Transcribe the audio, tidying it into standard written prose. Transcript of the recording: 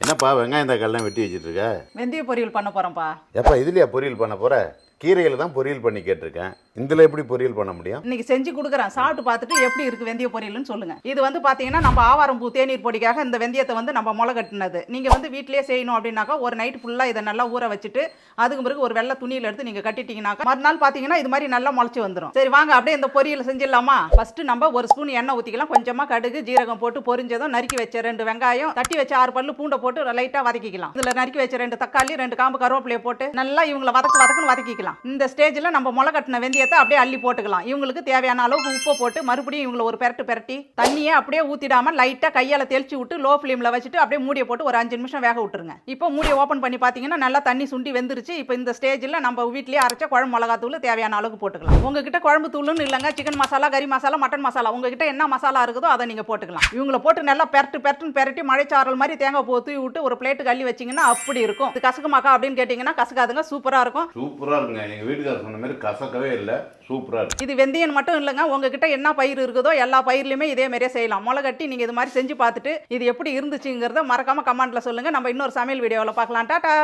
என்னப்பா வெங்காயம் தக்காளிலாம் வெட்டி வச்சுட்டு இருக்க? வெந்தய பொரியல் பண்ண போகிறோம்ப்பா. எப்பா இதுலையா பொரியல் பண்ண போற? கீரையில் தான் பொரியல் பண்ணி கேட்டிருக்கேன். இதில் எப்படி பொரியல் பண்ண முடியும்? இன்னைக்கு செஞ்சு கொடுக்குறேன், சாப்பிட்டு பார்த்துட்டு எப்படி இருக்குது வெந்தய பொரியல்னு சொல்லுங்கள். இது வந்து பார்த்தீங்கன்னா நம்ம ஆவாரம் பூ தேநீர் பொடிக்காக இந்த வெந்தயத்தை வந்து நம்ம முளை கட்டினது. நீங்கள் வந்து வீட்டிலேயே செய்யணும் அப்படின்னாக்கா ஒரு நைட் ஃபுல்லாக இதை நல்லா ஊற வச்சுட்டு அதுக்கு பிறகு ஒரு வெள்ளை துணியில் எடுத்து நீங்கள் கட்டிட்டீங்கன்னாக்கா மறுநாள் பார்த்தீங்கன்னா இது மாதிரி நல்லா முளைச்சி வந்துடும். சரி வாங்க அப்படியே இந்த பொரியல் செஞ்சிடலாமா? ஃபஸ்ட்டு நம்ம ஒரு ஸ்பூன் எண்ணெய் ஊற்றிக்கலாம். கொஞ்சமாக கடுகு ஜீரகம் போட்டு பொரிஞ்சதும் நறுக்கி வச்ச 2 வெங்காயம், தட்டி வச்ச 6 பல்லு பூண்டை போட்டு லைட்டாக வதக்கிக்கலாம். இதில் நறுக்கி வச்ச 2 தக்காளி, 2 காம்பு கருவேப்பிலையை போட்டு நல்லா இவங்களை வதக்குன்னு வதக்கிக்கலாம். இந்த ஸ்டேஜில் நம்ம முளை கட்டின வெந்தயத்தை அப்படியே அள்ளி போட்டுக்கலாம். இவங்களுக்கு தேவையான அளவுக்கு உப்பு போட்டு மறுபடியும் இவங்களை ஒரு பெரட்டி தண்ணியை அப்படியே ஊற்றிடாமல் லைட்டாக கையால் தெளிச்சு விட்டு லோ ஃப்ளேமில் வச்சுட்டு அப்படியே மூடியை போட்டு ஒரு 5 நிமிஷம் வேக விட்டுருங்க. இப்போ மூடியை ஓப்பன் பண்ணி பார்த்தீங்கன்னா நல்லா தண்ணி சுண்டி வெந்துருச்சு. இப்போ இந்த ஸ்டேஜில் நம்ம வீட்டிலேயே அரைச்ச குழம்பு மிளகாத்தூள் தேவையான அளவுக்கு போட்டுக்கலாம். உங்ககிட்ட குழம்பு தூள்னு இல்லைங்க, சிக்கன் மசாலா, கறி மசாலா, மட்டன் மசாலா உங்ககிட்ட என்ன மசாலா இருக்குதோ அதை நீங்கள் போட்டுக்கலாம். இவங்களை போட்டு நல்லா பெரட்டி மழைச்சாரல் மாதிரி தேங்காய் பூ தூவி விட்டு ஒரு பிளேட்டுக்கு அள்ளி வச்சிங்கன்னா அப்படி இருக்கும். இது கசக்குமாக்கா அப்படின்னு கேட்டிங்கன்னா கசக்காதுங்க, சூப்பராக இருக்கும். சூப்பராக இருக்குங்க. எங்கள் வீட்டுக்காரர் சொன்ன மாதிரி கசக்கவே இல்லை, சூப்பராக இருக்கு. இது வெந்தயம் மட்டும் இல்லைங்க, உங்ககிட்ட என்ன பயிர் இருக்குதோ எல்லா பயிர்லையுமே இதே மாதிரியே செய்யலாம். முளை கட்டி நீங்கள் இது மாதிரி செஞ்சு பார்த்துட்டு இது எப்படி இருந்துச்சுங்கிறத மறக்காமல் கமெண்ட்டில் சொல்லுங்கள். நம்ம இன்னொரு சமையல் வீடியோவில் பார்க்கலாம். டாடா.